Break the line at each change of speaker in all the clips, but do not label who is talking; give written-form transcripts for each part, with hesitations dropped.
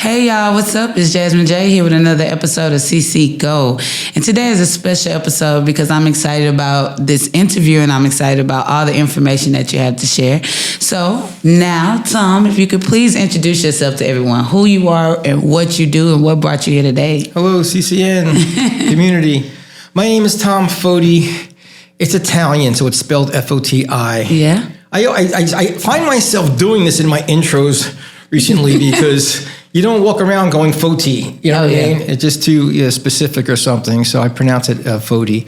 Hey y'all, what's up? It's Jasmine J here with another episode of CCGO. And today is a special episode because I'm excited about this interview and I'm excited about all the information that you have to share. So now, Tom, if you could please introduce yourself to everyone, who you are and what you do and what brought you here today.
Hello, CCN community. My name is Tom Foti. It's Italian, so it's spelled F-O-T-I.
Yeah.
I find myself doing this in my intros recently because you don't walk around going Foti. You know what I mean? It's just too specific or something, so I pronounce it Foti.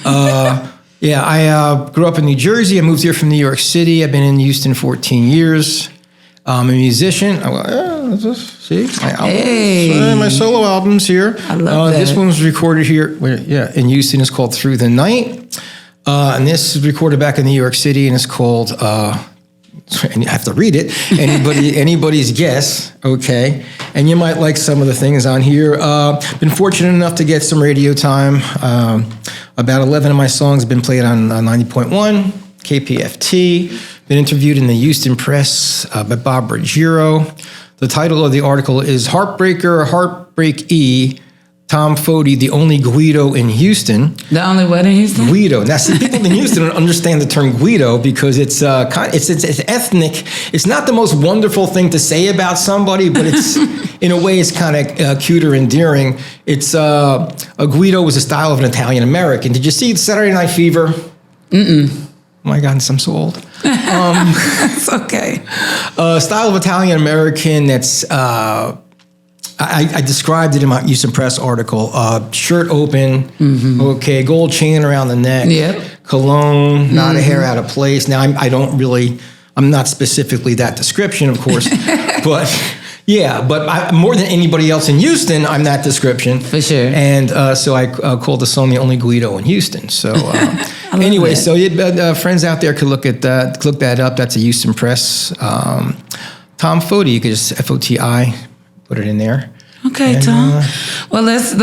I grew up in New Jersey. I moved here from New York City. I've been in Houston 14 years. I'm a musician. See? My solo album's here.
I love that.
This one was recorded here in Houston. It's called Through the Night. And this is recorded back in New York City, and it's called, and you have to read it, anybody's guess, okay? And you might like some of the things on here. Been fortunate enough to get some radio time. About 11 of my songs have been played on 90.1, KPFT. Been interviewed in the Houston Press by Bob Ruggiero. The title of the article is Heartbreaker, Heartbreak E, Tom Foti, the only Guido in Houston.
The only what in Houston?
Guido. Now, see, people in Houston don't understand the term Guido because it's ethnic. It's not the most wonderful thing to say about somebody, but it's in a way it's kind of cute or endearing. It's a Guido was a style of an Italian American. Did you see Saturday Night Fever?
Mm-mm.
Oh my God, I'm so old.
It's okay.
Style of Italian American that's. I described it in my Houston Press article. Shirt open, okay, gold chain around the neck, cologne, not a hair out of place. Now, I'm not specifically that description, of course, but more than anybody else in Houston, I'm that description.
For sure.
And so I called the song The Only Guido in Houston. So anyway, so friends out there could look that up. That's a Houston Press. Tom Foti, you could just F-O-T-I. Put it in there.
Okay, Tom. Well, let's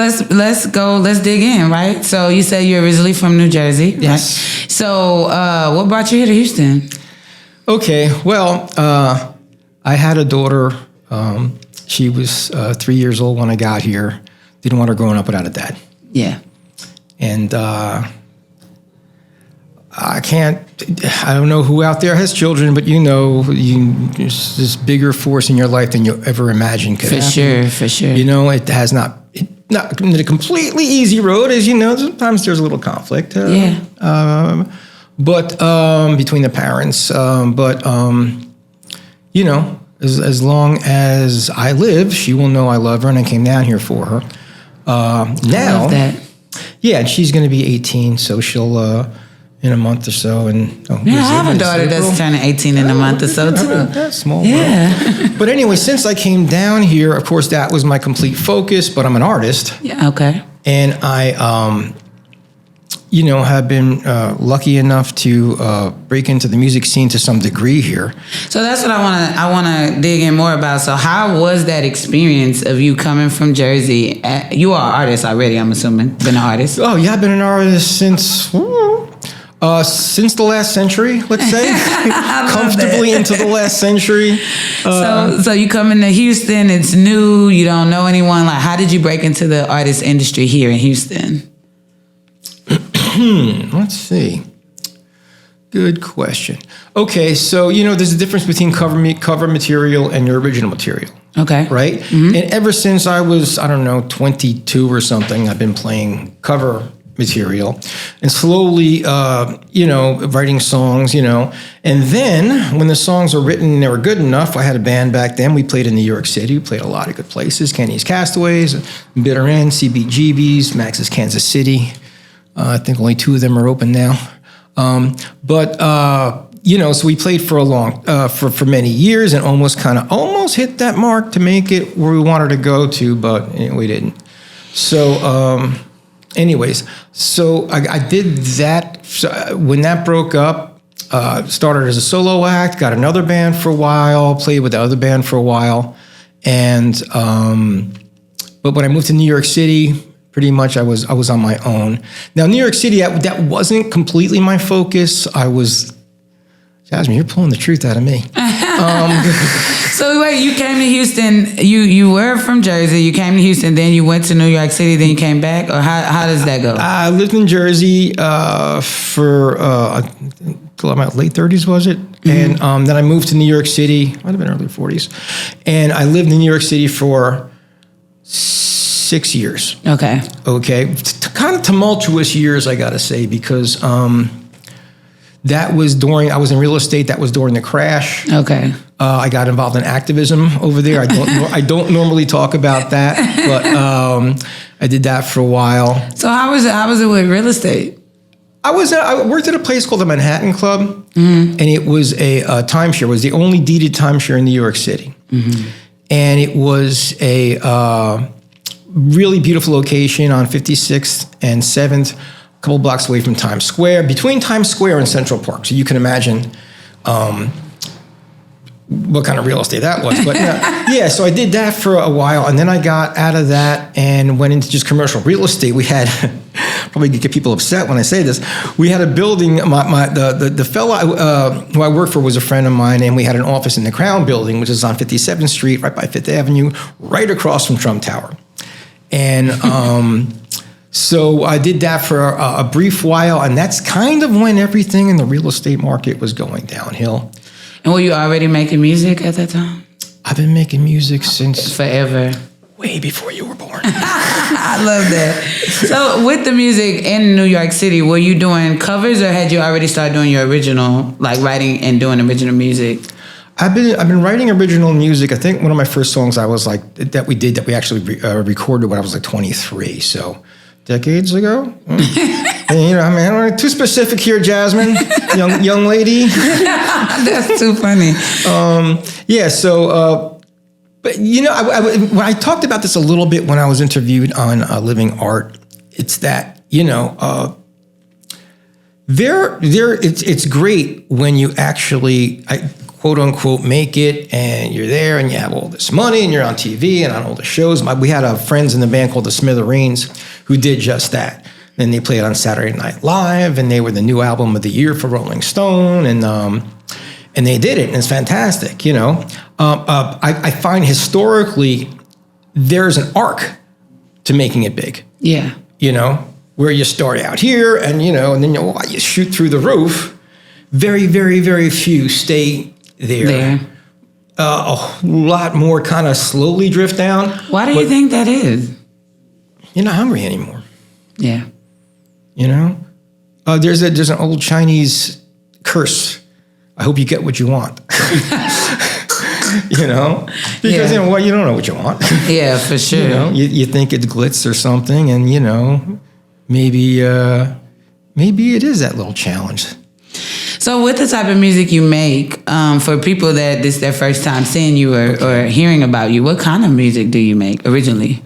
go. Let's dig in, right? So you said you're originally from New Jersey, right?
Yes.
So what brought you here to Houston?
Okay, well, I had a daughter. She was 3 years old when I got here. Didn't want her growing up without a dad.
Yeah.
And I don't know who out there has children, but there's this bigger force in your life than you'll ever imagine could happen.
For sure.
You know, it has not been a completely easy road, as you know. Sometimes there's a little conflict. But between the parents. As long as I live, she will know I love her, and I came down here for her.
I love that.
Yeah, and she's going to be 18, so she'll... in a month or so, and
I have a daughter that's turning 18 in a month or so too.
That's small.
Yeah.
But anyway, since I came down here, of course, that was my complete focus. But I'm an artist.
Yeah. Okay.
And I, have been lucky enough to break into the music scene to some degree here.
So that's what I want to dig in more about. So how was that experience of you coming from Jersey? You are an artist already, I'm assuming. Been an artist.
Oh yeah, I've been an artist since the last century, let's say, comfortably into the last century.
So you come into Houston, it's new, you don't know anyone. Like, how did you break into the artist industry here in Houston?
Let's see. Good question. Okay, so, there's a difference between cover material and your original material.
Okay.
Right? Mm-hmm. And ever since I was, 22 or something, I've been playing cover material and slowly, writing songs, and then when the songs were written and they were good enough, I had a band back then. We played in New York City. We played a lot of good places. Kenny's Castaways, Bitter End, CBGB's, Max's Kansas City. I think only 2 of them are open now. So we played for many years and almost hit that mark to make it where we wanted to go to, but we didn't. So, anyways, so I did that. So when that broke up, started as a solo act, got another band for a while, played with the other band for a while. And, but when I moved to New York City, pretty much I was on my own. Now, New York City, that wasn't completely my focus. I was Jasmine, you're pulling the truth out of me.
So wait, you came to Houston. You were from Jersey. You came to Houston, then you went to New York City, then you came back, or how does that go?
I lived in Jersey for till my late 30s, was it? Mm-hmm. And then I moved to New York City. Might have been early 40s, and I lived in New York City for 6 years.
Okay.
Kind of tumultuous years, I gotta say, because that was during, I was in real estate. That was during the crash.
Okay.
I got involved in activism over there. I don't normally talk about that, but I did that for a while.
So how was it with real estate?
I worked at a place called the Manhattan Club, mm-hmm. and it was a timeshare. It was the only deeded timeshare in New York City. Mm-hmm. And it was a really beautiful location on 56th and 7th, a couple blocks away from Times Square, between Times Square and Central Park. So you can imagine what kind of real estate that was. But yeah, so I did that for a while, and then I got out of that and went into just commercial real estate. We had, probably get people upset when I say this, we had a building, the fella who I worked for was a friend of mine, and we had an office in the Crown Building, which is on 57th Street, right by 5th Avenue, right across from Trump Tower. And so I did that for a brief while, and that's kind of when everything in the real estate market was going downhill.
And were you already making music at that time?
I've been making music since...
Forever.
Way before you were born.
I love that. So with the music in New York City, were you doing covers, or had you already started doing your original, like writing and doing original music?
I've been writing original music. I think one of my first songs that we actually recorded when I was like 23. So decades ago. And, I'm too specific here, Jasmine, young lady.
That's too funny.
Yeah. So, but when I talked about this a little bit when I was interviewed on Living Art, it's that it's great when you actually quote unquote make it, and you're there and you have all this money and you're on TV and on all the shows. We had friends in the band called the Smithereens who did just that. Then they played on Saturday Night Live, and they were the new album of the year for Rolling Stone, and they did it, and it's fantastic. I find historically there's an arc to making it big.
Yeah.
Where you start out here, and and then you shoot through the roof. Very, very, very few stay there. A lot more kind of slowly drift down.
Why do you think that is?
You're not hungry anymore.
Yeah.
There's an old Chinese curse. I hope you get what you want. Because you don't know what you want.
Yeah, for sure.
You think it's glitz or something, and maybe it is that little challenge.
So with the type of music you make, for people that this is their first time seeing you or hearing about you, what kind of music do you make originally?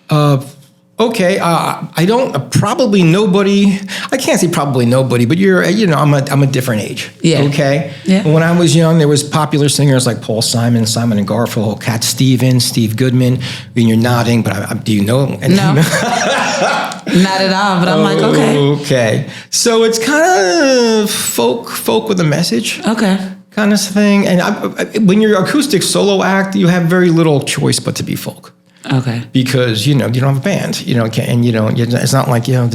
I don't, probably nobody, I can't say probably nobody, but I'm a different age.
Yeah.
Okay.
Yeah.
When I was young, there was popular singers like Paul Simon, Simon and Garfunkel, Cat Stevens, Steve Goodman. You're nodding, but do you know?
No. Not at all, but I'm like, okay.
Okay. So it's kind of folk with a message.
Okay.
Kind of thing. And when you're an acoustic solo act, you have very little choice but to be folk.
Okay.
Because, you don't have a band, and it's not like, now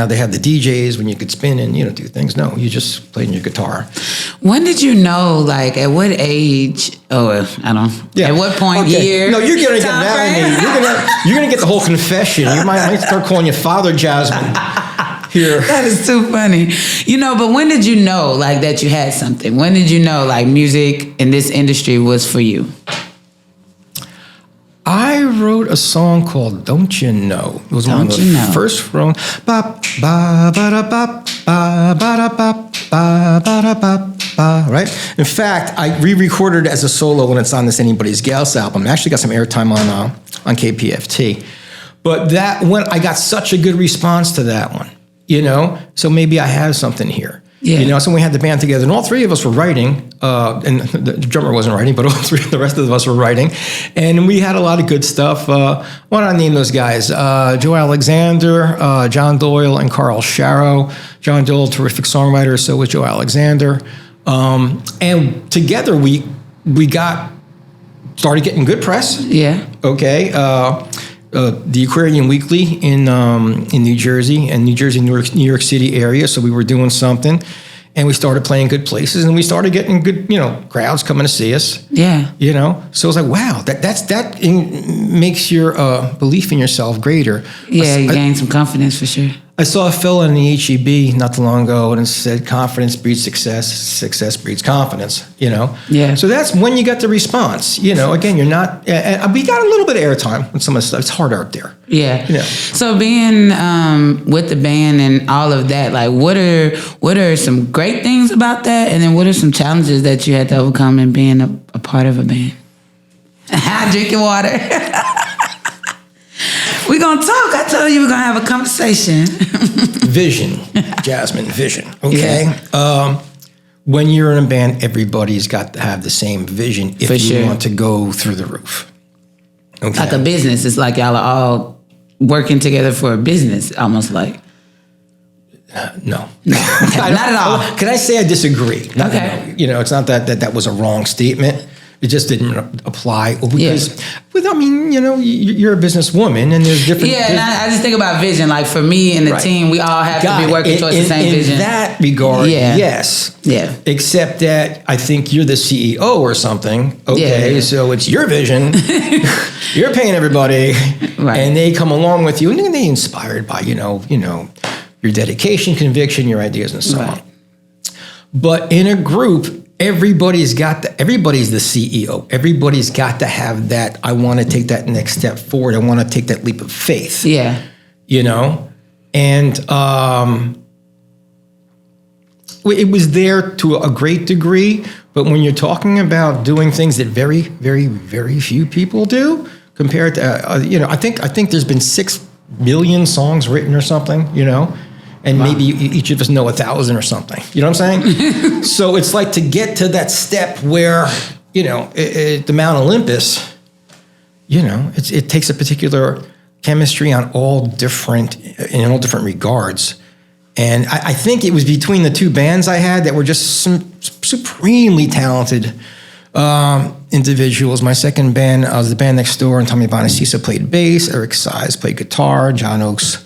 they have the DJs when you could spin and, do things. No, you just play your guitar.
When did you know, like, at what age, I don't, at what point, year?
No, you're going to get mad at me. You're going to get the whole confession. You might start calling you Father Jasmine here.
That is too funny. But when did you know, like, that you had something? When did you know, like, music in this industry was for you?
I wrote a song called "Don't You Know." It was one of the first songs. Right. In fact, I re-recorded it as a solo when it's on this Anybody's Guess album. I actually got some airtime on KPFT. But when I got such a good response to that one, so maybe I have something here. Yeah. So we had the band together, and all three of us were writing, and the drummer wasn't writing, but the rest of us were writing, and we had a lot of good stuff. Why don't I name those guys? Joe Alexander, John Doyle, and Carl Sharrow. John Doyle, terrific songwriter, so was Joe Alexander. And together we started getting good press.
Yeah.
Okay. The Aquarian Weekly in New Jersey and New York City area. So we were doing something, and we started playing good places, and we started getting good, crowds coming to see us.
Yeah.
So it's like, wow, that makes your belief in yourself greater.
Yeah, you gain some confidence for sure.
I saw a fella in the HEB not too long ago, and it said, confidence breeds success, success breeds confidence,
Yeah.
So that's when you get the response, again, you're not, we got a little bit of airtime with some of the stuff. It's hard out there.
Yeah. So being with the band and all of that, like what are some great things about that? And then what are some challenges that you had to overcome in being a part of a band? Drinking water. We're going to talk. I told you we're going to have a conversation.
Vision, Jasmine, vision. Okay. Yeah. When you're in a band, everybody's got to have the same vision if you want to go through the roof. Okay.
Like a business. It's like y'all are all working together for a business, almost like.
No.
Okay, not at all.
Can I say I disagree?
Okay.
It's not that was a wrong statement. It just didn't apply because, you're a businesswoman and there's different.
Yeah, and I just think about vision. Like for me and the team, we all have to be working towards the same vision. In that regard, yes. Yeah. Except that I think you're the CEO or something. Okay, yeah. So it's your vision. You're paying everybody, right. And they come along with you, and then they inspired by your dedication, conviction, your ideas, and so on. But in a group, everybody's the CEO. Everybody's got to have that. I want to take that next step forward. I want to take that leap of faith. Yeah.
And it was there to a great degree. But when you're talking about doing things that very, very, very few people do, compared to, I think there's been 6 million songs written or something, and maybe each of us know 1,000 or something. You know what I'm saying? So it's like to get to that step where, the Mount Olympus, it takes a particular chemistry in all different regards. And I think it was between the two bands I had that were just some supremely talented individuals. My second band was the band next door, and Tommy Bonacisa played bass, Eric Size played guitar, John Oakes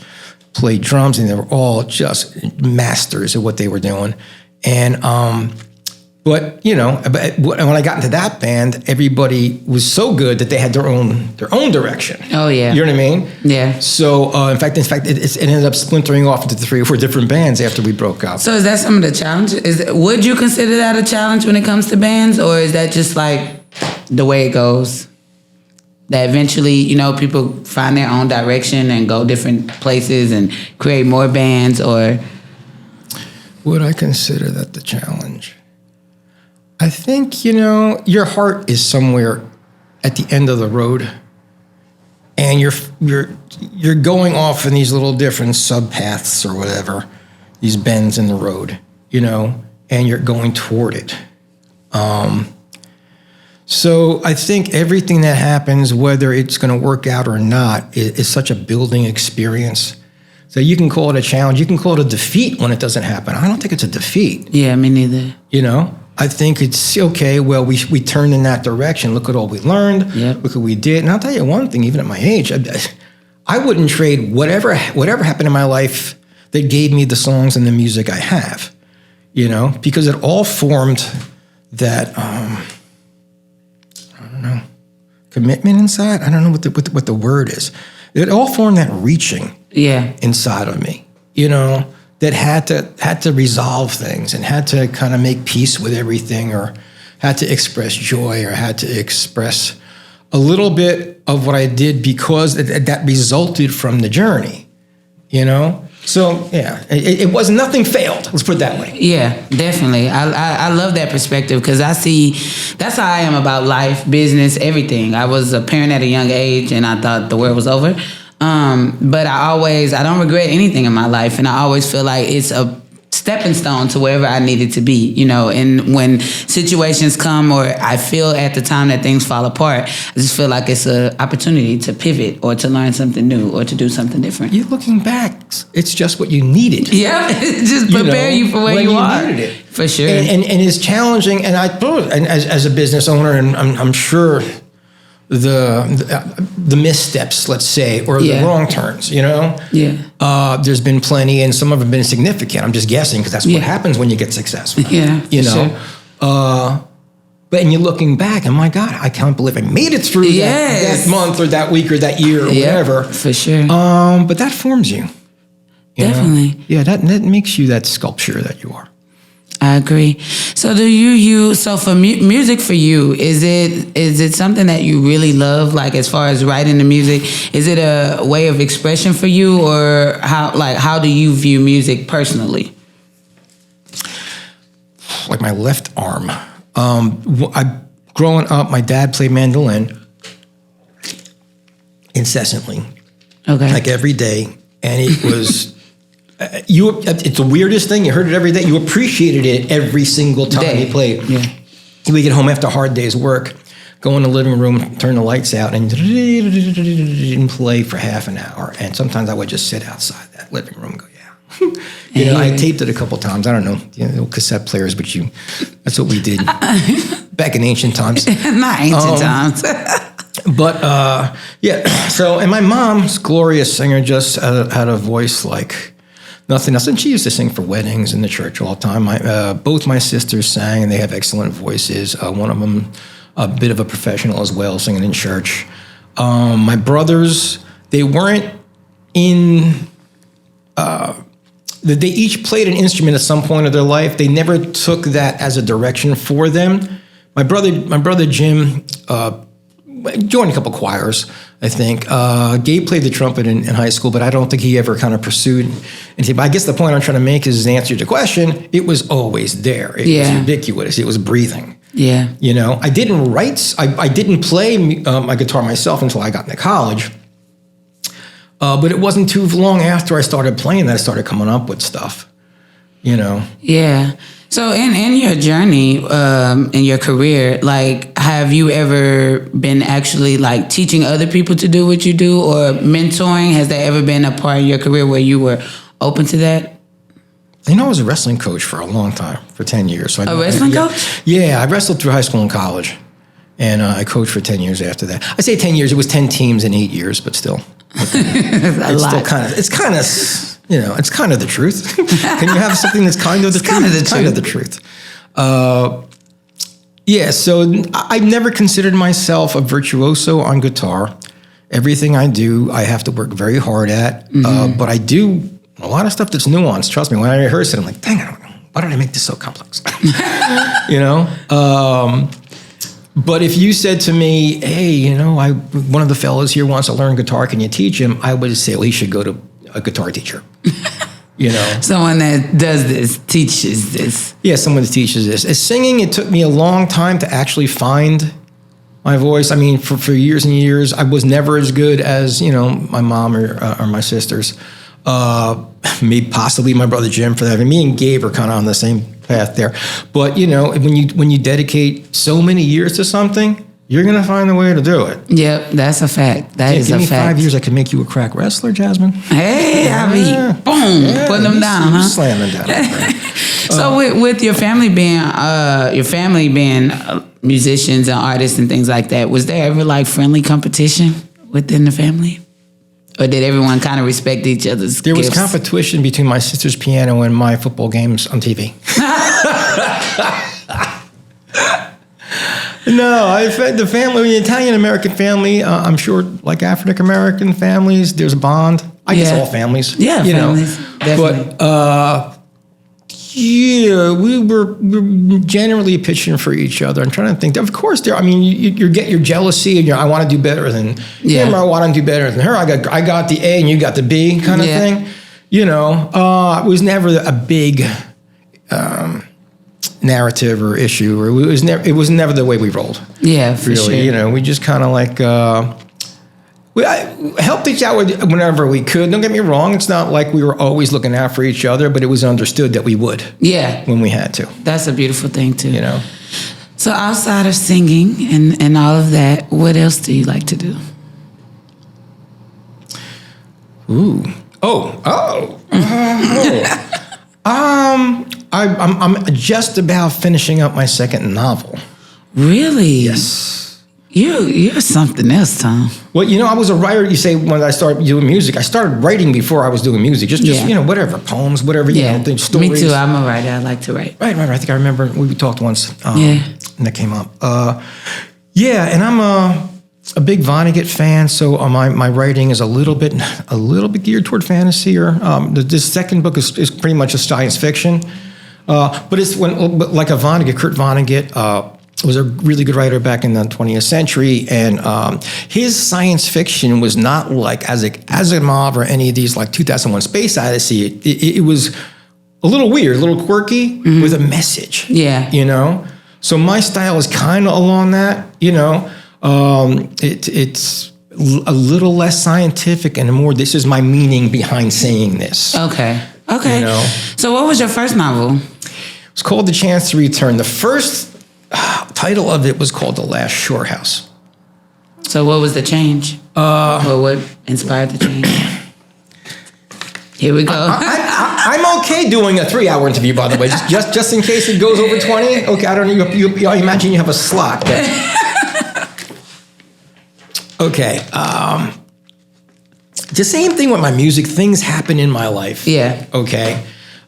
played drums, and they were all just masters of what they were doing. And but when I got into that band, everybody was so good that they had their own direction.
Oh yeah,
you know what I mean?
Yeah.
So in fact, it ended up splintering off into 3 or 4 different bands after we broke up.
So is that some of the challenges? Would you consider that a challenge when it comes to bands, or is that just like the way it goes? That eventually, people find their own direction and go different places and create more bands, or?
Would I consider that the challenge? I think, your heart is somewhere at the end of the road, and you're going off in these little different subpaths or whatever, these bends in the road, and you're going toward it. So I think everything that happens, whether it's going to work out or not, is such a building experience. So you can call it a challenge. You can call it a defeat when it doesn't happen. I don't think it's a defeat.
Yeah, me neither.
I think it's okay. Well, we turned in that direction. Look at all we learned. Yep. Look what we did. And I'll tell you one thing, even at my age, I wouldn't trade whatever happened in my life that gave me the songs and the music I have, because it all formed that, commitment inside. I don't know what the word is. It all formed that reaching inside of me, that had to resolve things and had to kind of make peace with everything, or had to express joy, or had to express a little bit of what I did because that resulted from the journey, So yeah, it was nothing failed. Let's put it that way.
Yeah, definitely. I love that perspective, because I see that's how I am about life, business, everything. I was a parent at a young age, and I thought the world was over. But I don't regret anything in my life, and I always feel like it's a stepping stone to wherever I needed to be, you know. And when situations come, or I feel at the time that things fall apart, I just feel like it's an opportunity to pivot or to learn something new or to do something different.
You're looking back, it's just what you needed.
Yeah, just prepare you for where you are.
Needed it.
For sure.
And it's challenging, and as a business owner, and I'm sure the missteps, let's say, or the wrong turns, you know?
Yeah.
There's been plenty, and some of them have been significant. I'm just guessing, because that's what happens when you get successful.
Yeah,
you know? Sure. But and you're looking back, and my God, I can't believe I made it through that month or that week or that year or whatever.
For sure.
But that forms you.
Definitely.
Know? Yeah, that makes you that sculpture that you are.
I agree. So for music for you, is it something that you really love, like as far as writing the music? Is it a way of expression for you, or how do you view music personally?
Like my left arm. Growing up, my dad played mandolin incessantly.
Okay.
Like every day, and it was it's the weirdest thing. You heard it every day. You appreciated it every single time he played.
Yeah.
We get home after a hard day's work, go in the living room, turn the lights out, and play for half an hour. And sometimes I would just sit outside that living room and go, you know, I taped it a couple times. I don't know, cassette players, but that's what we did back in ancient times.
Not ancient times.
But, so, and my mom's glorious singer, just had a voice like nothing else. And she used to sing for weddings in the church all the time. Both my sisters sang, and they have excellent voices. One of them, a bit of a professional as well, singing in church. My brothers, they weren't in... they each played an instrument at some point of their life. They never took that as a direction for them. My brother Jim joined a couple choirs, I think. Gabe played the trumpet in high school, but I don't think he ever kind of pursued anything. But I guess the point I'm trying to make is, the answer to the question, it was always there. It was ubiquitous. It was breathing.
Yeah.
You know, I didn't write, I didn't play my guitar myself until I got into college. But it wasn't too long after I started playing that I started coming up with stuff, you know?
Yeah. So in your journey, in your career, like, have you ever been actually like teaching other people to do what you do, or mentoring? Has that ever been a part of your career where you were open to that?
You know, I was a wrestling coach for a long time, for 10 years. So
wrestling coach?
Yeah, I wrestled through high school and college. And I coached for 10 years after that. I say 10 years, it was 10 teams in 8 years, but still. It's still it's kind of the truth. Can you have something that's kind of the truth? It's kind of the truth. So I've never considered myself a virtuoso on guitar. Everything I do, I have to work very hard at. But I do a lot of stuff that's nuanced. Trust me, when I rehearse it, I'm like, dang, why did I make this so complex? You know? But if you said to me, hey, you know, one of the fellows here wants to learn guitar, can you teach him? I would say, well, he should go to a guitar teacher. You know?
Someone that does this, teaches this.
Yeah, someone that teaches this. As singing, it took me a long time to actually find my voice. I mean, for years and years, I was never as good as, you know, my mom or my sisters. Maybe possibly my brother Jim for that. I mean, me and Gabe are kind of on the same path there. But, you know, when you dedicate so many years to something, you're going to find a way to do it. Yep,
that's a fact. That is a fact.
Give me 5 years, I can make you a crack wrestler, Jasmine.
Hey, I mean, boom, putting them down, huh?
Slamming down.
So with your family being musicians and artists and things like that, was there ever like friendly competition within the family? Or did everyone kind of respect each other's
There
gifts?
was competition between my sister's piano and my football games on TV. No, the family, the Italian-American family, I'm sure like African-American families, there's a bond. I guess all families.
Yeah, families, definitely.
But, we were generally pitching for each other. I'm trying to think. Of course, you get your jealousy and I want to do better than him, or I want to do better than her. I got the A and you got the B kind of thing. You know, it was never a big narrative or issue, or it was never the way we rolled.
Yeah, for
really,
sure.
You know, we just kind of like I helped each other whenever we could. Don't get me wrong. It's not like we were always looking out for each other, but it was understood that we would.
Yeah.
When we had to.
That's a beautiful thing, too.
You know?
So outside of singing and all of that, what else do you like to do?
Ooh. I'm just about finishing up my second novel.
Really?
Yes.
You're something else, Tom.
Well, I was a writer. You say when I started doing music, I started writing before I was doing music. Just whatever, poems, whatever, things, stories.
Me too. I'm a writer. I like to write.
Right. I think I remember we talked once.
And
that came up. And I'm a big Vonnegut fan, so my writing is a little bit geared toward fantasy. Or this second book is pretty much a science fiction, but it's like a Vonnegut, Kurt Vonnegut. Was a really good writer back in the 20th century, and his science fiction was not like Asimov or any of these like 2001: Space Odyssey. It was a little weird, a little quirky, with a message.
Yeah.
So my style is kind of along that. It's a little less scientific and more. This is my meaning behind saying this.
Okay. So what was your first novel?
It's called The Chance to Return. The first title of it was called The Last Shore House.
So what was the change? What inspired the change? Here we go.
I'm okay doing a 3-hour interview, by the way, just in case it goes over 20. Okay, I don't know. I imagine you have a slot. But. Okay. The same thing with my music. Things happen in my life.
Yeah.
Okay.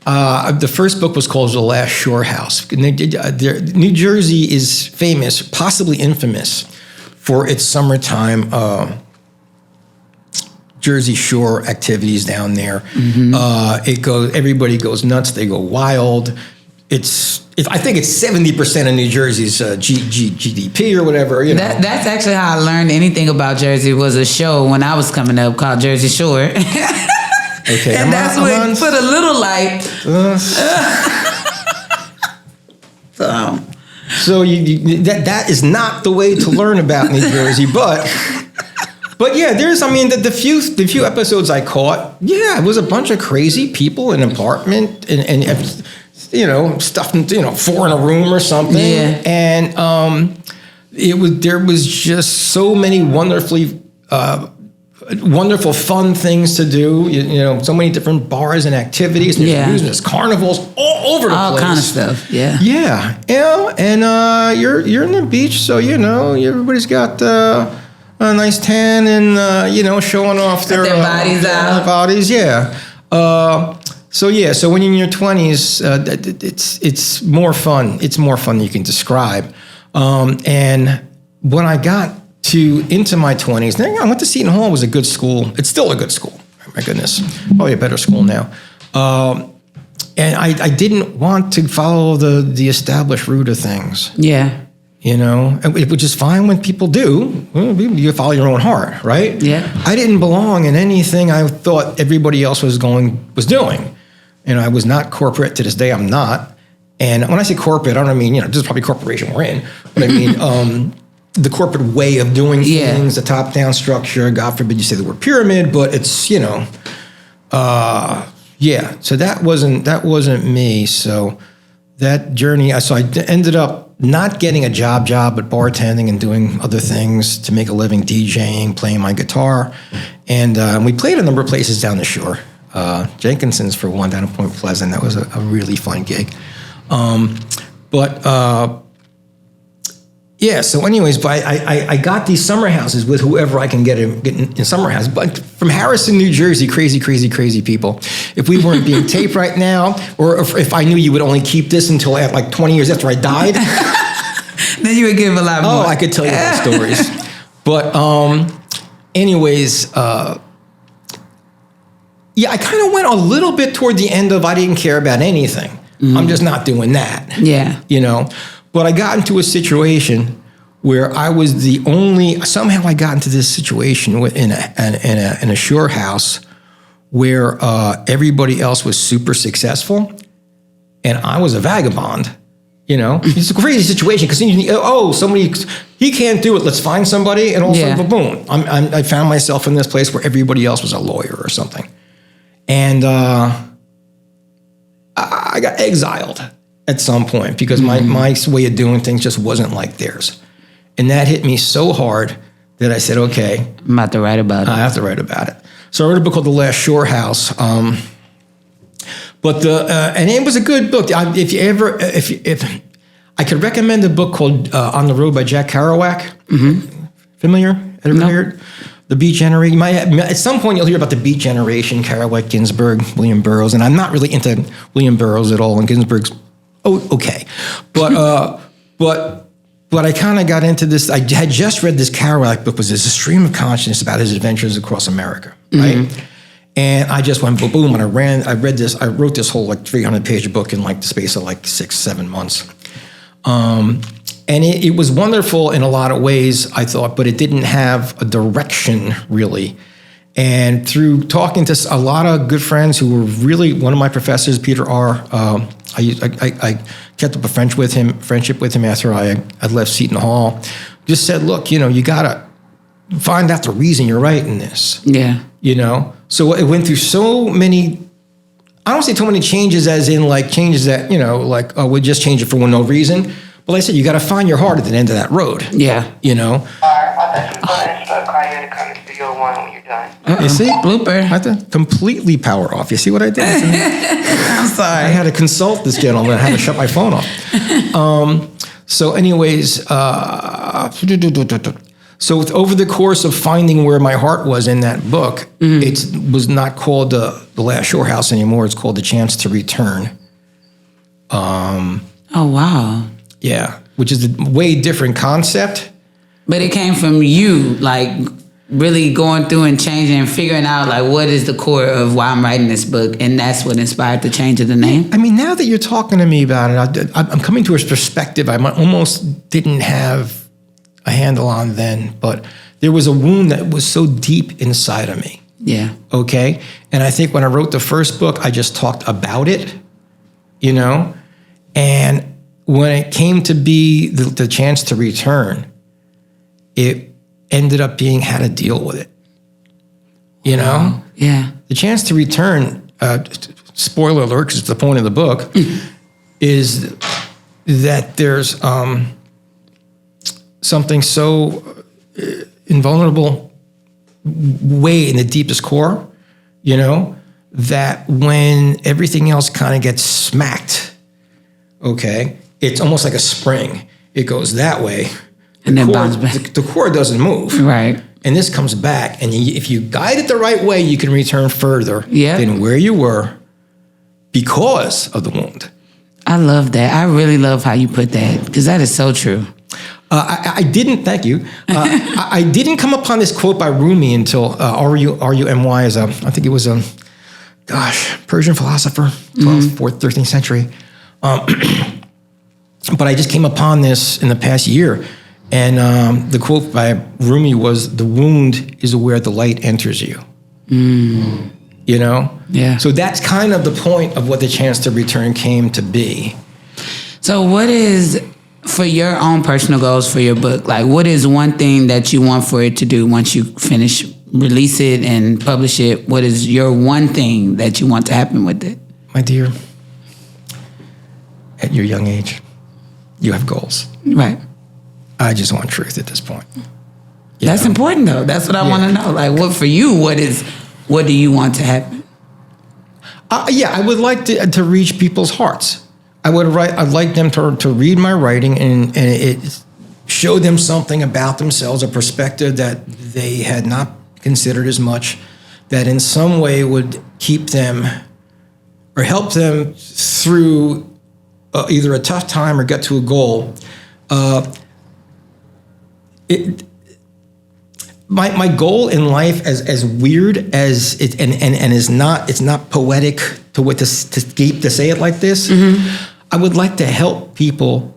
The first book was called The Last Shore House. New Jersey is famous, possibly infamous, for its summertime Jersey Shore activities down there. Mm-hmm. Everybody goes nuts. They go wild. I think it's 70% of New Jersey's GDP or whatever.
That's actually how I learned anything about Jersey. Was a show when I was coming up called Jersey Shore.
Okay,
and that's what put a little light.
So that is not the way to learn about New Jersey, but yeah, the few episodes I caught, it was a bunch of crazy people in an apartment and stuff, 4 in a room or something, and there was just so many wonderful, fun things to do. So many different bars and activities. And there's carnivals all over the place. All
kind of stuff. Yeah.
Yeah. And you're in the beach, so everybody's got a nice tan and showing off their
bodies out.
Bodies. Yeah. So when you're in your 20s, it's more fun. It's more fun than you can describe. And when I got into my 20s. Then I went to Seton Hall. It was a good school. It's still a good school. Oh my goodness. Probably a better school now. And I didn't want to follow the established route of things.
Yeah.
Which is fine when people do. You follow your own heart, right?
Yeah.
I didn't belong in anything I thought everybody else was doing. I was not corporate. To this day, I'm not. And when I say corporate, I don't mean, this is probably a corporation we're in. But I mean, the corporate way of doing things, the top-down structure. God forbid you say the word pyramid, but it's So that wasn't me. So that journey. So I ended up not getting a job, but bartending and doing other things to make a living, DJing, playing my guitar, and we played a number of places down the shore. Jenkinson's for one, down in Point Pleasant. That was a really fun gig. So anyways, but I got these summer houses with whoever I can get in summer houses. But from Harrison, New Jersey, crazy people. If we weren't being taped right now, or if I knew you would only keep this until like 20 years after I died.
Then you would give a lot more.
Oh, I could tell you those stories. But anyways, I kind of went a little bit toward the end of I didn't care about anything. Mm-hmm. I'm just not doing that. Yeah. But I got into a situation where I was somehow I got into this situation in a shore house where everybody else was super successful and I was a vagabond. It's a crazy situation because somebody, he can't do it. Let's find somebody. And also, boom, I found myself in this place where everybody else was a lawyer or something. And I got exiled at some point because my way of doing things just wasn't like theirs. And that hit me so hard that I said, okay.
I'm about to write about it.
I have to write about it. So I wrote a book called The Last Shore House. And it was a good book. If I could recommend a book called On the Road by Jack Kerouac. Familiar? Ever heard? The Beat Generation. At some point, you'll hear about the Beat Generation, Kerouac, Ginsberg, William Burroughs. And I'm not really into William Burroughs at all, and Ginsberg's okay. But I kind of got into this. I had just read this Kerouac book, was this Stream of Consciousness about his adventures across America, right? And I just went boom, and I read this. I wrote this whole 300-page book in the space of 6-7 months. And it was wonderful in a lot of ways, I thought, but it didn't have a direction really. And through talking to a lot of good friends who were really, one of my professors, Peter R., I kept up a friendship with him after I left Seton Hall. Just said, look, you gotta find out the reason you're writing this. Yeah. So it went through so many, I don't say too many changes as in changes that, we'll just change it for no reason. But like I said, you got to find your heart at the end of that road. Yeah.
I thought you were going to call you to come to Studio One when you're done.
You see?
Blooper.
I had to completely power off. You see what I did?
I'm sorry.
I had to consult this gentleman. I had to shut my phone off. So anyways, so over the course of finding where my heart was in that book, it was not called The Last Shore House anymore. It's called The Chance to Return.
Oh, wow.
Yeah, which is a way different concept.
But it came from you, really going through and changing and figuring out, what is the core of why I'm writing this book. And that's what inspired the change of the name.
I mean, now that you're talking to me about it, I'm coming to a perspective I almost didn't have a handle on then. But there was a wound that was so deep inside of me. Yeah. Okay? And I think when I wrote the first book, I just talked about it, And when it came to be the chance to return, it ended up being how to deal with it. Yeah. The chance to return, spoiler alert, because it's the point of the book, is that there's something so invulnerable way in the deepest core, that when everything else kind of gets smacked, okay, it's almost like a spring. It goes that way. And then bounce back. The core doesn't move. Right. And this comes back. And if you guide it the right way, you can return further than where you were because of the wound.
I love that. I really love how you put that, because that is so true.
I didn't, thank you. I didn't come upon this quote by Rumi until R-U-M-Y is I think it was Persian philosopher, 12th, 4th, 13th century. But I just came upon this in the past year. And the quote by Rumi was, "The wound is where the light enters you." Yeah. So that's kind of the point of what the chance to return came to be.
So what is, for your own personal goals for your book, what is one thing that you want for it to do once you finish, release it and publish it? What is your one thing that you want to happen with it?
My dear, at your young age, you have goals.
Right.
I just want truth at this point.
That's important, though. That's what I want to know. What for you? What do you want to happen?
I would like to reach people's hearts. I'd like them to read my writing and it show them something about themselves, a perspective that they had not considered as much, that in some way would keep them or help them through either a tough time or get to a goal. My goal in life, as weird as it and is not, it's not poetic to say it like this. I would like to help people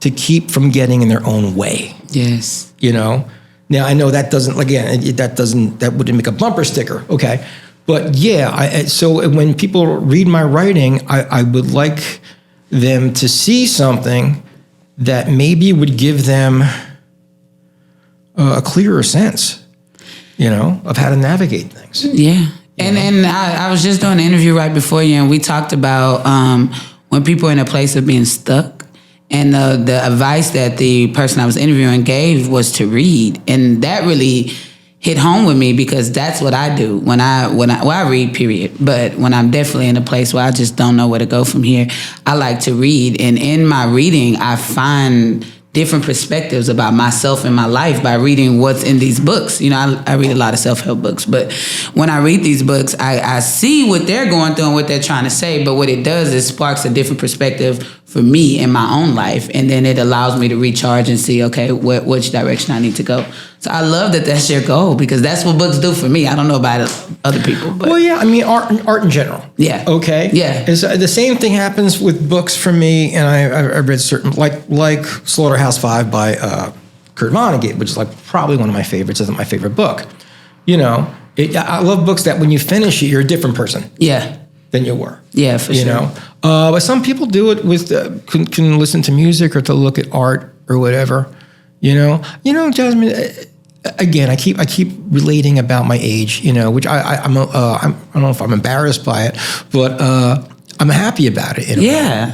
to keep from getting in their own way. Yes. Now I know that doesn't, again, that wouldn't make a bumper sticker. Okay. But so when people read my writing, I would like them to see something that maybe would give them a clearer sense, of how to navigate things.
Yeah. And I was just doing an interview right before you, and we talked about when people are in a place of being stuck. And the advice that the person I was interviewing gave was to read. And that really hit home with me because that's what I do when I read, period. But when I'm definitely in a place where I just don't know where to go from here, I like to read. And in my reading, I find different perspectives about myself and my life by reading what's in these books. I read a lot of self-help books, but when I read these books, I see what they're going through and what they're trying to say, but what it does is sparks a different perspective for me in my own life, and then it allows me to recharge and see, okay, which direction I need to go. So I love that that's your goal, because that's what books do for me. I don't know about other people. But.
Well, yeah, I mean, art in general.
Yeah.
Okay?
Yeah.
The same thing happens with books for me, and I read certain, like Slaughterhouse-Five by Kurt Vonnegut, which is probably one of my favorites, isn't my favorite book. I love books that when you finish it, you're a different person.
Yeah.
Than you were.
Yeah, for sure.
But some people do it with can listen to music or to look at art or whatever. Jasmine. Again, I keep relating about my age. Which I don't know if I'm embarrassed by it, but I'm happy about it. In a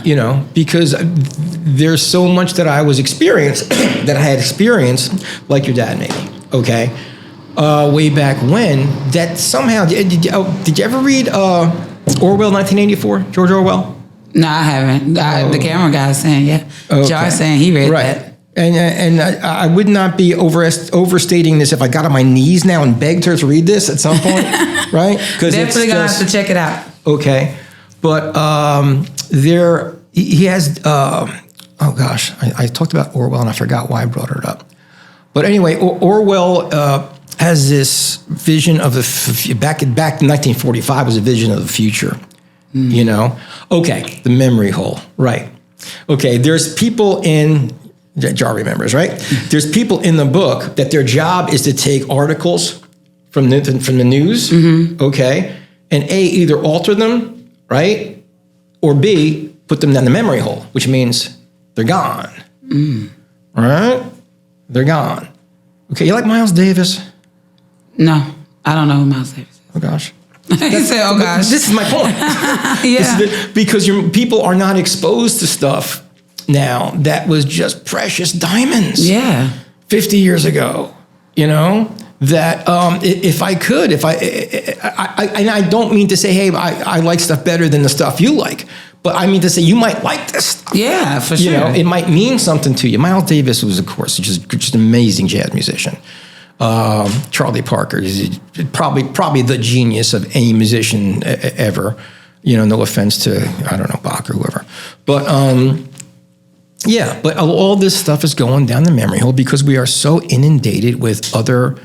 way, because there's so much that I was that I had experienced, like your dad maybe. Okay. Way back when, that somehow did you ever read Orwell 1984, George Orwell?
No, I haven't. The camera guy is saying, yeah. Okay. George saying he read that.
And I would not be overstating this if I got on my knees now and begged her to read this at some point, right?
Definitely gonna have to check it out.
Okay, but he has. Oh gosh, I talked about Orwell and I forgot why I brought it up. But anyway, Orwell has this vision of back in 1945 was a vision of the future. Okay, the memory hole, right? Okay, there's people in. Jar remembers, right? There's people in the book that their job is to take articles from the news, okay, and A, either alter them, right, or B, put them down the memory hole, which means they're gone, right? They're gone. Okay, you like Miles Davis?
No, I don't know who Miles Davis is.
Oh, gosh.
He said, oh, gosh.
This is my point.
Yeah.
Because people are not exposed to stuff now that was just precious diamonds.
Yeah.
50 years ago, that if I could, and I don't mean to say, hey, I like stuff better than the stuff you like, but I mean to say you might like this stuff.
Yeah, for sure.
It might mean something to you. Miles Davis was, of course, just an amazing jazz musician. Charlie Parker is probably the genius of any musician ever. No offense to, I don't know, Bach or whoever. But yeah, but all this stuff is going down the memory hole because we are so inundated with other,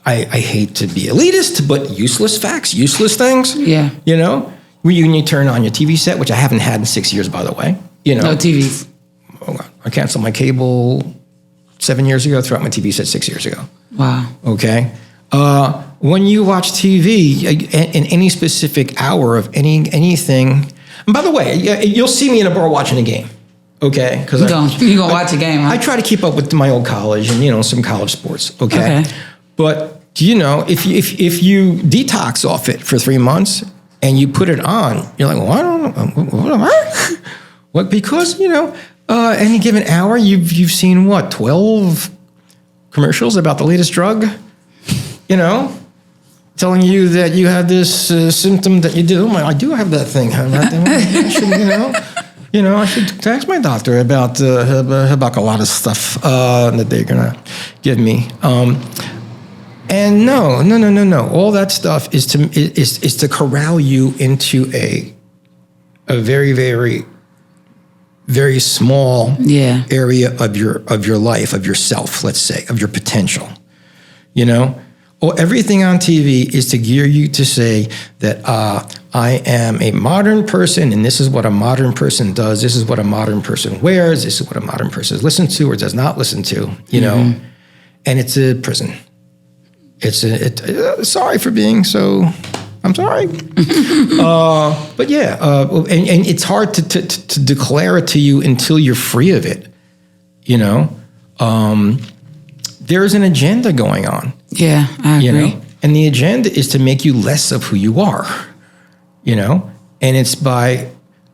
I hate to be elitist, but useless facts, useless things.
Yeah.
When you turn on your TV set, which I haven't had in 6 years, by the way.
No TVs.
I canceled my cable 7 years ago, threw out my TV set 6 years ago.
Wow.
Okay. When you watch TV in any specific hour of anything, and by the way, you'll see me in a bar watching a game. Okay, because
you're gonna watch a game. Huh?
I try to keep up with my old college and some college sports. Okay. But if you detox off it for 3 months and you put it on, you're like, well, I don't know, what am I? What? Because any given hour you've seen 12 commercials about the latest drug, telling you that you have this symptom that you do. I do have that thing. I should, I should ask my doctor about a lot of stuff that they're gonna give me. And no. All that stuff is to corral you into a very, very, very small area of your life, of yourself, let's say, of your potential. Everything on TV is to gear you to say that I am a modern person, and this is what a modern person does. This is what a modern person wears. This is what a modern person listens to or does not listen to. And it's a prison. Sorry for being so. I'm sorry, but yeah, and it's hard to declare it to you until you're free of it. there's an agenda going on.
Yeah, I agree.
You know, and the agenda is to make you less of who you are. You know, and it's by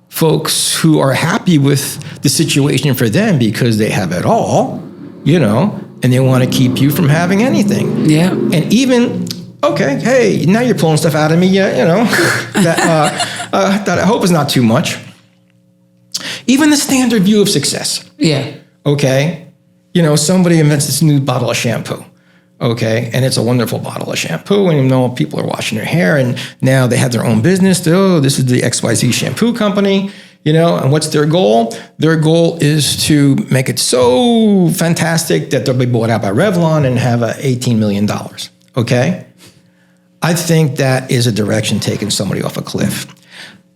folks who are happy with the situation for them because they have it all. You know, and they want to keep you from having anything.
Yeah.
And even, okay, hey, now you're pulling stuff out of me. Yeah, you know, that I hope is not too much. Even the standard view of success.
Yeah.
Okay. You know, somebody invents this new bottle of shampoo. Okay. And it's a wonderful bottle of shampoo. And you know, people are washing their hair and now they have their own business. Oh, this is the XYZ shampoo company. You know, and what's their goal? Their goal is to make it so fantastic that they'll be bought out by Revlon and have $18 million. Okay. I think that is a direction taking somebody off a cliff.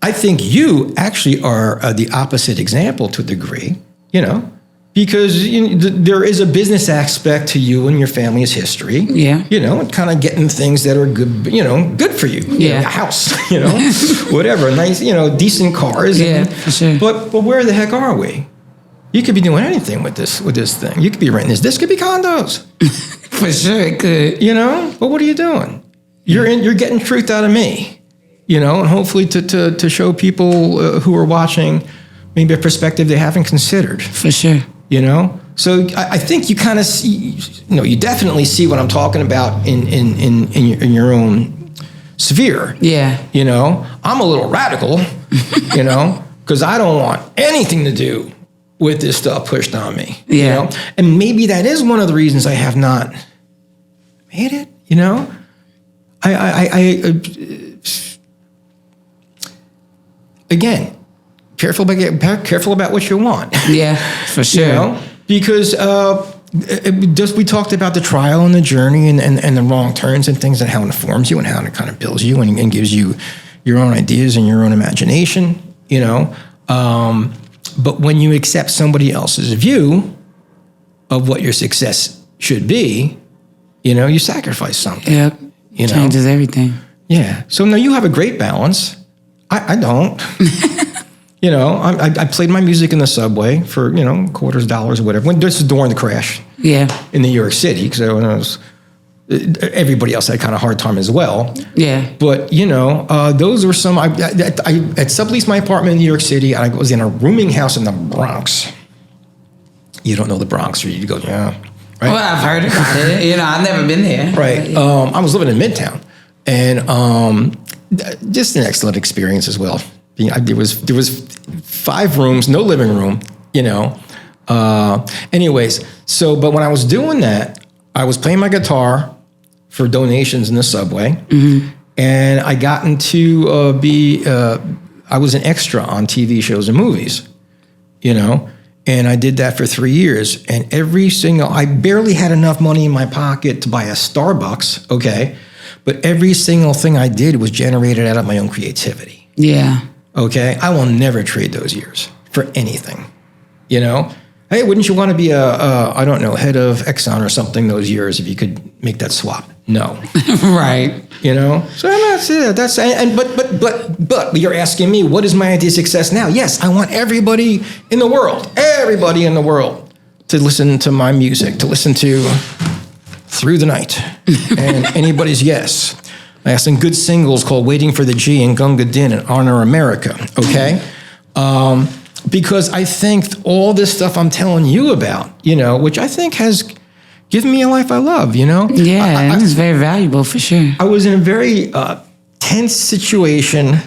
I think you actually are the opposite example to a degree, you know, because there is a business aspect to you and your family's history.
Yeah.
You know, and kind of getting things that are good, you know, good for you.
Yeah.
A house, you know, whatever, nice, you know, decent cars.
Yeah, for sure.
But where the heck are we? You could be doing anything with this thing. You could be renting this. This could be condos.
For sure it could.
You know, but what are you doing? You're getting truth out of me, you know, and hopefully to show people who are watching maybe a perspective they haven't considered.
For sure.
You know, so I think you kind of see, you know, you definitely see what I'm talking about in your own sphere.
Yeah.
You know, I'm a little radical, you know, because I don't want anything to do with this stuff pushed on me.
Yeah.
You know? And maybe that is one of the reasons I have not made it, you know. Again, careful about what you want.
Yeah, for sure.
You know? Because we talked about the trial and the journey and the wrong turns and things and how it informs you and how it kind of builds you and gives you your own ideas and your own imagination, you know. But when you accept somebody else's view of what your success should be, you know, you sacrifice something.
Yep.
You know?
Changes everything.
Yeah. So now you have a great balance. I don't. You know, I played my music in the subway for, you know, quarters, dollars, or whatever. This is during the crash.
Yeah.
In New York City, because everybody else had kind of hard time as well.
Yeah.
But, you know, those were some, I subleased my apartment in New York City. I was in a rooming house in the Bronx. You don't know the Bronx, or you go, yeah. Right?
Well, I've heard about it. You know, I've never been there.
Right. I was living in Midtown. And just an excellent experience as well. There was 5 rooms, no living room, you know. Anyways, so, but when I was doing that, I was playing my guitar for donations in the subway. Mm-hmm. And I got into I was an extra on TV shows and movies, you know. And I did that for 3 years. And I barely had enough money in my pocket to buy a Starbucks, okay? But every single thing I did was generated out of my own creativity.
Yeah.
Okay? I will never trade those years for anything, you know? Hey, wouldn't you want to be I don't know, head of Exxon or something those years if you could make that swap? No.
Right.
You know? So that's it. But you're asking me, what is my idea of success now? Yes, I want everybody in the world to listen to my music, to listen to Through the Night and Anybody's Yes. I have some good singles called Waiting for the G and Gunga Din and Honor America, okay? Because I think all this stuff I'm telling you about, you know, which I think has given me a life I love, you know?
Yeah, it's very valuable for sure.
I was in a very tense situation.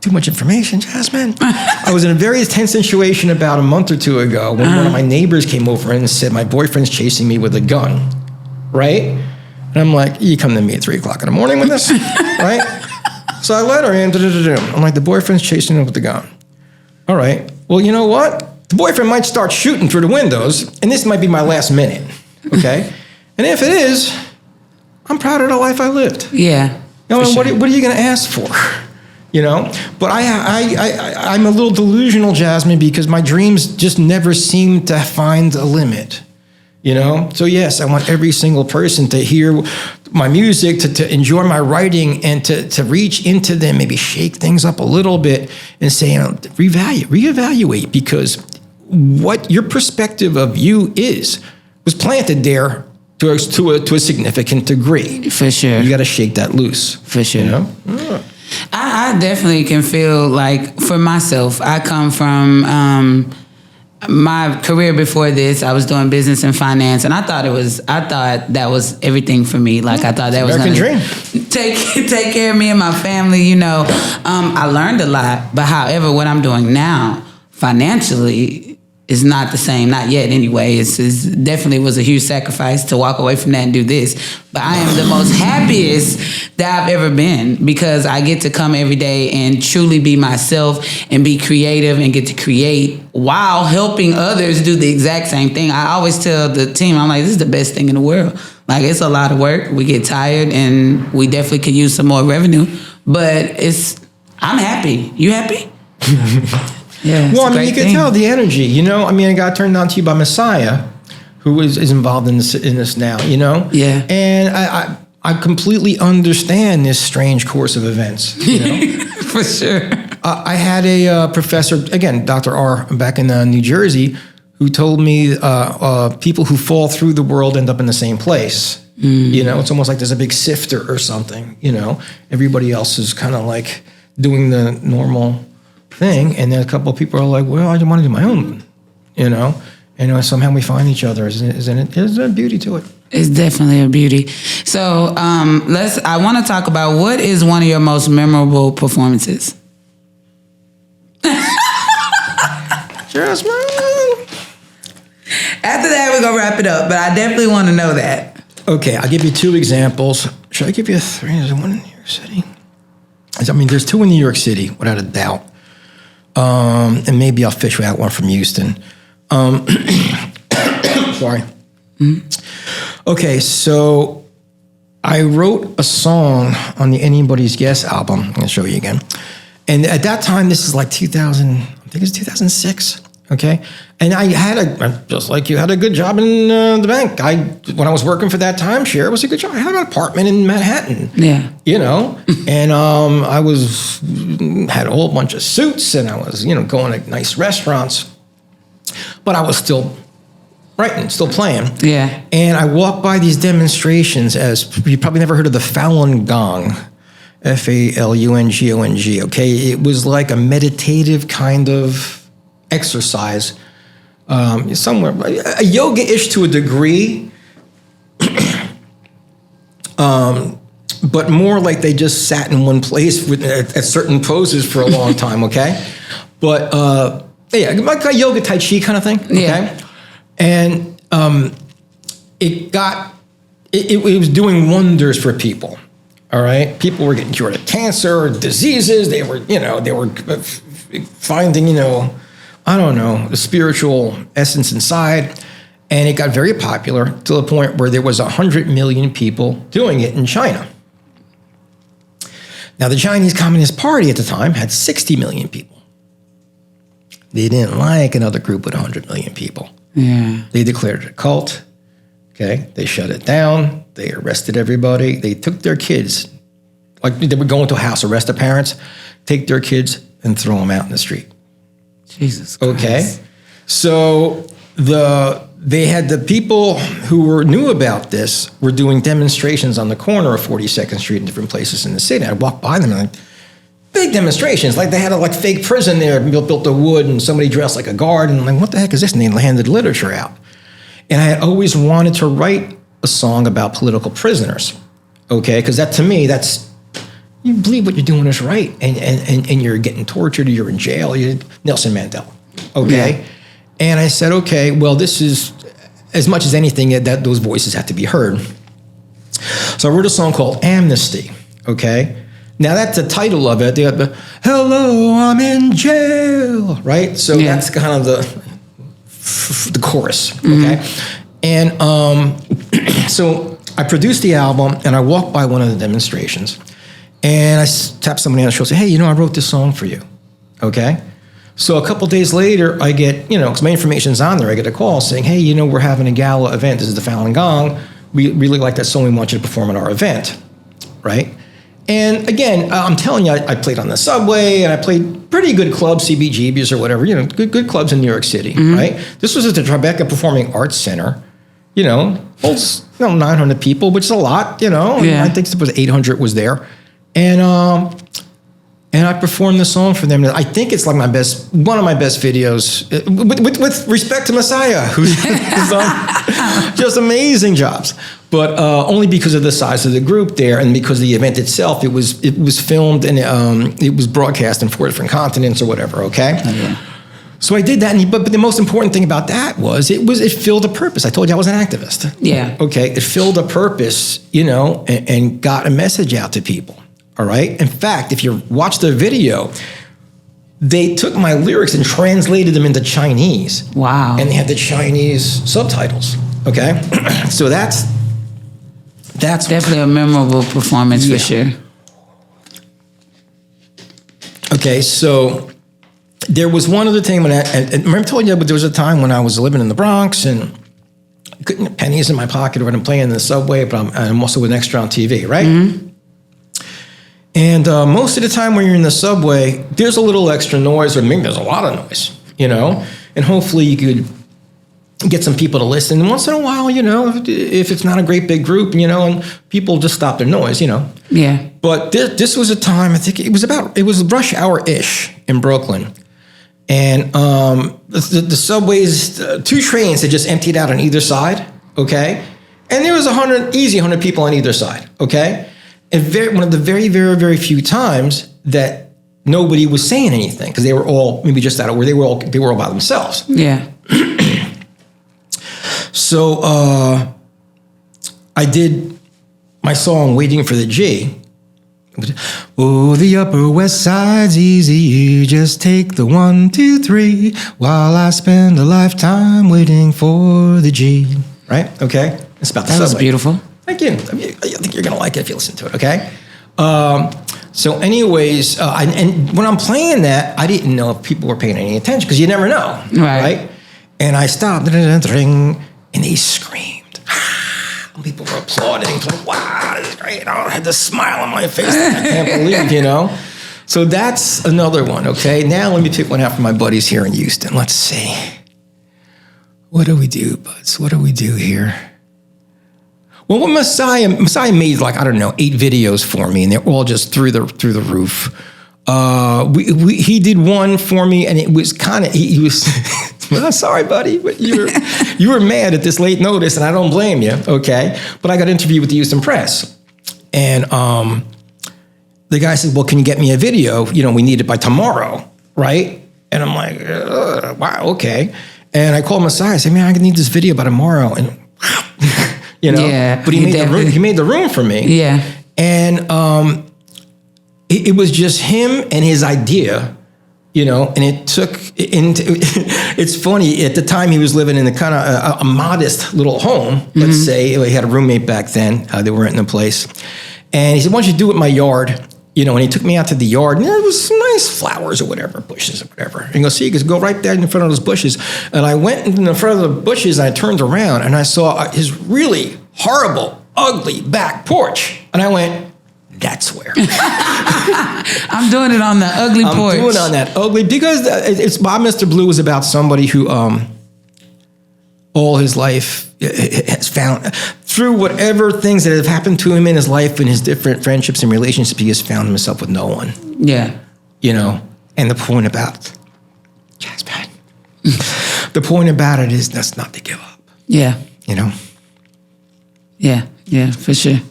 Too much information, Jasmine. I was in a very tense situation about a month or 2 ago when one of my neighbors came over and said, my boyfriend's chasing me with a gun, right? And I'm like, you come to me at 3 o'clock in the morning with this, right? So I let her in. I'm like, the boyfriend's chasing him with the gun. All right. Well, you know what? The boyfriend might start shooting through the windows, and this might be my last minute, okay? And if it is, I'm proud of the life I lived.
Yeah.
You know, what are you going to ask for? You know? But I'm a little delusional, Jasmine, because my dreams just never seem to find a limit. You know? So yes, I want every single person to hear my music, to enjoy my writing, and to reach into them, maybe shake things up a little bit and say, you know, reevaluate, because what your perspective of you is was planted there to a significant degree.
For sure.
You got to shake that loose.
For sure.
You know? Yeah.
I definitely can feel like, for myself, I come from my career before this. I was doing business and finance, and I thought that was everything for me. Like, I thought that was
American
gonna
dream.
take care of me and my family. You know, I learned a lot, but however, what I'm doing now financially is not the same, not yet anyway. It's definitely was a huge sacrifice to walk away from that and do this. But I am the most happiest that I've ever been, because I get to come every day and truly be myself and be creative and get to create while helping others do the exact same thing. I always tell the team, I'm like, this is the best thing in the world. Like, it's a lot of work. We get tired and we definitely could use some more revenue. But I'm happy. You happy? Yeah,
well, I mean, you can tell the energy, you know. I mean, I got turned on to you by Messiah, who is involved in this now, you know.
Yeah.
And I completely understand this strange course of events, you know.
For sure.
I had a professor, again, Dr. R, back in New Jersey, who told me people who fall through the world end up in the same place. You know, it's almost like there's a big sifter or something, you know. Everybody else is kind of like doing the normal thing, and then a couple of people are like, well, I just want to do my own, you know, and somehow we find each other. There's a beauty to it.
It's definitely a beauty. So I want to talk about, what is one of your most memorable performances?
Jasmine.
After that, we're going to wrap it up, but I definitely want to know that.
Okay, I'll give you 2 examples. Should I give you 3? Is there one in New York City? I mean, there's 2 in New York City, without a doubt. And maybe I'll fish out one from Houston. Sorry. Okay, so I wrote a song on the Anybody's Guess album. I'm going to show you again. And at that time, this is like 2000, I think it's 2006. Okay. And I had just like you, had a good job in the bank. When I was working for that timeshare, it was a good job. I had an apartment in Manhattan.
Yeah.
You know, and I had a whole bunch of suits, and I was, you know, going to nice restaurants, but I was still writing, still playing.
Yeah.
And I walked by these demonstrations, as you probably never heard of the Falun Gong, Falungong. Okay. It was like a meditative kind of exercise, somewhere, a yoga-ish to a degree, but more like they just sat in one place at certain poses for a long time, okay? But, yeah, like a yoga tai chi kind of thing, okay?
Yeah.
And it was doing wonders for people, all right? People were getting cured of cancer, diseases, they were finding, you know, I don't know, the spiritual essence inside. And it got very popular to the point where there was 100 million people doing it in China. Now, the Chinese Communist Party at the time had 60 million people. They didn't like another group with 100 million people.
Yeah.
They declared it a cult. Okay. They shut it down. They arrested everybody. They took their kids, like they would go into a house, arrest the parents, take their kids and throw them out in the street.
Jesus Christ.
Okay, so they had the people who knew about this were doing demonstrations on the corner of 42nd Street and different places in the city. I walked by them and big demonstrations, like they had a fake prison there built of wood, and somebody dressed like a guard, and I'm like, what the heck is this? And they handed literature out. And I had always wanted to write a song about political prisoners, okay, because that, to me, that's, you believe what you're doing is right, and you're getting tortured, or you're in jail. You're Nelson Mandela, okay? Yeah. And I said, okay, well, this is, as much as anything, that those voices have to be heard. So I wrote a song called Amnesty, okay? Now, that's the title of it. They have the, hello, I'm in jail, right? So that's kind of the chorus, okay? And so I produced the album, and I walked by one of the demonstrations, and I tapped somebody on the shoulder and said, hey, you know, I wrote this song for you, okay? So a couple days later, I get, you know, because my information's on there, I get a call saying, hey, you know, we're having a gala event. This is the Falun Gong. We really like that song. We want you to perform at our event, right? And again, I'm telling you, I played on the subway, and I played pretty good clubs, CBGBs or whatever, you know, good clubs in New York City, right? This was at the Tribeca Performing Arts Center holds 900 people, which is a lot,
Yeah.
I think it was 800 was there. And I performed the song for them. I think it's like one of my best videos, with respect to Messiah, who's done just amazing jobs. But only because of the size of the group there, and because of the event itself, it was filmed and it was broadcast in 4 different continents or whatever. Okay.
Oh, yeah.
So I did that, but the most important thing about that was it filled a purpose. I told you I was an activist.
Yeah.
Okay, it filled a purpose, and got a message out to people. All right. In fact, if you watch the video, they took my lyrics and translated them into Chinese.
Wow.
And they had the Chinese subtitles. Okay, so that's
definitely a memorable performance for sure.
Okay, so there was one other thing when I remember I told you, but there was a time when I was living in the Bronx and I couldn't get pennies in my pocket when I'm playing in the subway, but I'm also with an extra on TV, right? Mm-hmm. And most of the time when you're in the subway, there's a little extra noise, or maybe there's a lot of noise, and hopefully you could get some people to listen. And once in a while, if it's not a great big group, and people just stop their noise,
Yeah.
But this was a time, I think it was rush hour-ish in Brooklyn. And the subways, 2 trains had just emptied out on either side, okay? And there was 100 people on either side, okay? And one of the very, very, very few times that nobody was saying anything, because they were all maybe just out of where they were all by themselves.
Yeah.
So I did my song "Waiting for the G." Oh, the Upper West Side's easy. You just take the 1, 2, 3, while I spend a lifetime waiting for the G. Right? Okay. It's about the
That was
subway.
beautiful.
Thank you. I think you're gonna like it if you listen to it. Okay. So, anyways, and when I'm playing that, I didn't know if people were paying any attention, because you never know, right? And I stopped, and they screamed. And people were applauding. It's like, wow, this is great. I had this smile on my face. I can't believe, So that's another one. Okay. Now let me pick one out from my buddies here in Houston. Let's see. What do we do, buds? What do we do here? Well, when Messiah made 8 videos for me, and they're all just through the roof. He did one for me, and it was kind of he was. Well, sorry, buddy, but you were mad at this late notice, and I don't blame you. Okay, but I got an interview with the Houston Press, and the guy said, "Well, can you get me a video? We need it by tomorrow, right?" And I'm like, "Wow, okay." And I called Messiah. I said, "Man, I need this video by tomorrow," and
Yeah,
but he made the room for me.
Yeah.
And it was just him and his idea, and it took into, it's funny, at the time he was living in a kind of a modest little home, let's say. He had a roommate back then, they were renting a place. And he said, "Why don't you do it in my yard?" And he took me out to the yard, and there was some nice flowers or whatever, bushes or whatever. And he goes, "See, you go right there in front of those bushes." And I went in front of the bushes, and I turned around, and I saw his really horrible, ugly back porch. And I went, "That's where."
I'm doing it on the ugly porch.
I'm doing it on that ugly, because it's Bob Mr. Blue is about somebody who all his life has found, through whatever things that have happened to him in his life and his different friendships and relationships, he has found himself with no one.
Yeah.
And the point about Jasmine, the point about it is that's not to give up.
Yeah. Yeah, for sure.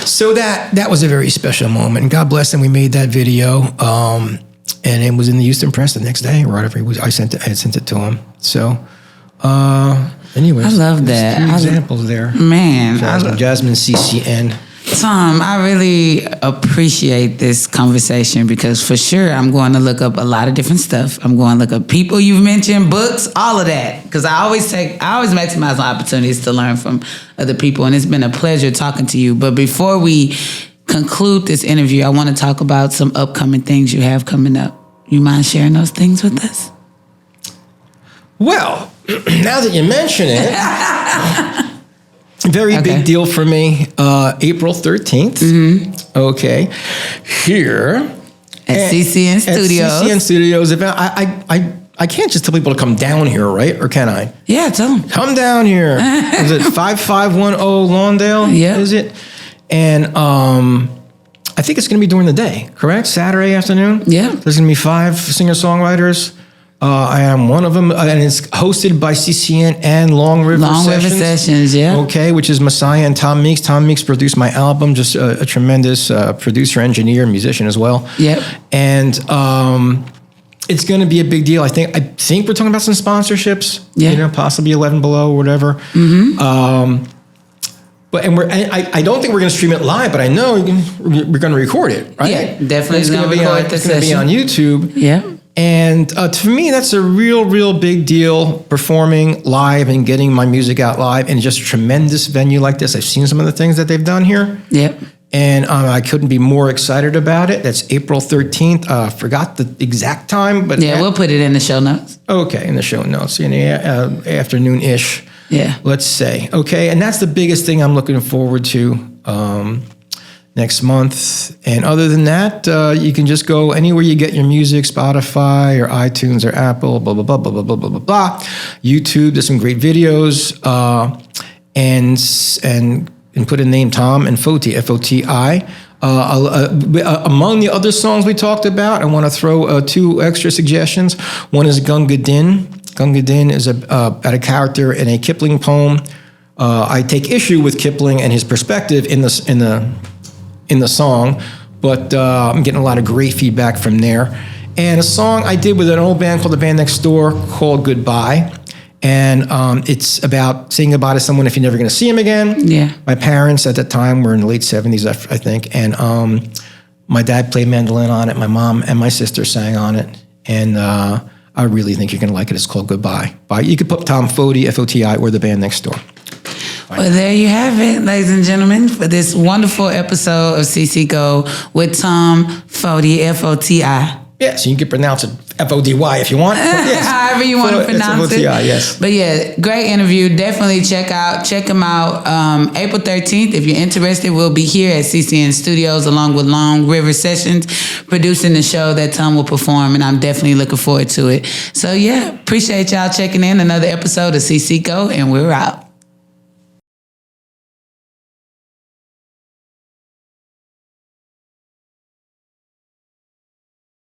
So that was a very special moment. And God bless him. We made that video, and it was in the Houston Press the next day or whatever. I had sent it to him. So, anyways,
I love that.
Two examples there.
Man,
Jasmine CCN.
Tom, I really appreciate this conversation, because for sure I'm going to look up a lot of different stuff. I'm going to look up people you've mentioned, books, all of that, because I always maximize my opportunities to learn from other people, and it's been a pleasure talking to you. But before we conclude this interview, I want to talk about some upcoming things you have coming up. You mind sharing those things with us?
Well, now that you mention it. Very big deal for me. April 13th. Mm-hmm. Okay. Here.
At CCN Studios.
At CCN Studios event. I I can't just tell people to come down here, right? Or can I?
Yeah, tell them.
Come down here. Is it 5510 Lawndale?
Yeah.
Is it? And I think it's going to be during the day, correct? Saturday afternoon?
Yeah.
There's going to be 5 singer-songwriters. I am one of them, and it's hosted by CCN and Long River
Sessions, yeah.
Okay, which is Messiah and Tom Meeks. Tom Meeks produced my album, just a tremendous producer, engineer, musician as well.
Yep.
And it's going to be a big deal. I think we're talking about some sponsorships.
Yeah.
Possibly 11 Below or whatever. Mm-hmm. But I don't think we're going to stream it live, but I know we're going to record it, right?
Yeah, definitely.
It's going to be on YouTube.
Yeah.
And to me, that's a real big deal, performing live and getting my music out live in just a tremendous venue like this. I've seen some of the things that they've done here.
Yep.
And I couldn't be more excited about it. That's April 13th. Forgot the exact time, but
yeah, we'll put it in the show notes.
Okay, in the show notes, in the afternoon-ish.
Yeah.
Let's say. Okay, and that's the biggest thing I'm looking forward to next month. And other than that, you can just go anywhere you get your music, Spotify or iTunes or Apple, blah, blah, blah, blah, blah, blah, blah, blah, blah. YouTube, there's some great videos. And put in name Tom and Foti, F-O-T-I. Among the other songs we talked about, I want to throw 2 extra suggestions. One is Gunga Din. Gunga Din is about a character in a Kipling poem. I take issue with Kipling and his perspective in the song, but I'm getting a lot of great feedback from there. And a song I did with an old band called The Band Next Door called Goodbye. And it's about saying goodbye to someone if you're never going to see him again. Yeah. My parents at that time were in the late 70s, I think. And my dad played mandolin on it. My mom and my sister sang on it. And I really think you're going to like it. It's called Goodbye. You could put Tom Foti, F-O-T-I, or The Band Next Door.
Well, there you have it, ladies and gentlemen, for this wonderful episode of CCGO with Tom Foti, F-O-T-I.
Yes, you can pronounce it F-O-D-Y if you want. Yes.
However you want to pronounce it.
Yes.
But yeah, great interview. Definitely check him out. April 13th, if you're interested, we'll be here at CCN Studios along with Long River Sessions, producing the show that Tom will perform, and I'm definitely looking forward to it. So yeah, appreciate y'all checking in. Another episode of CCGO, and we're out.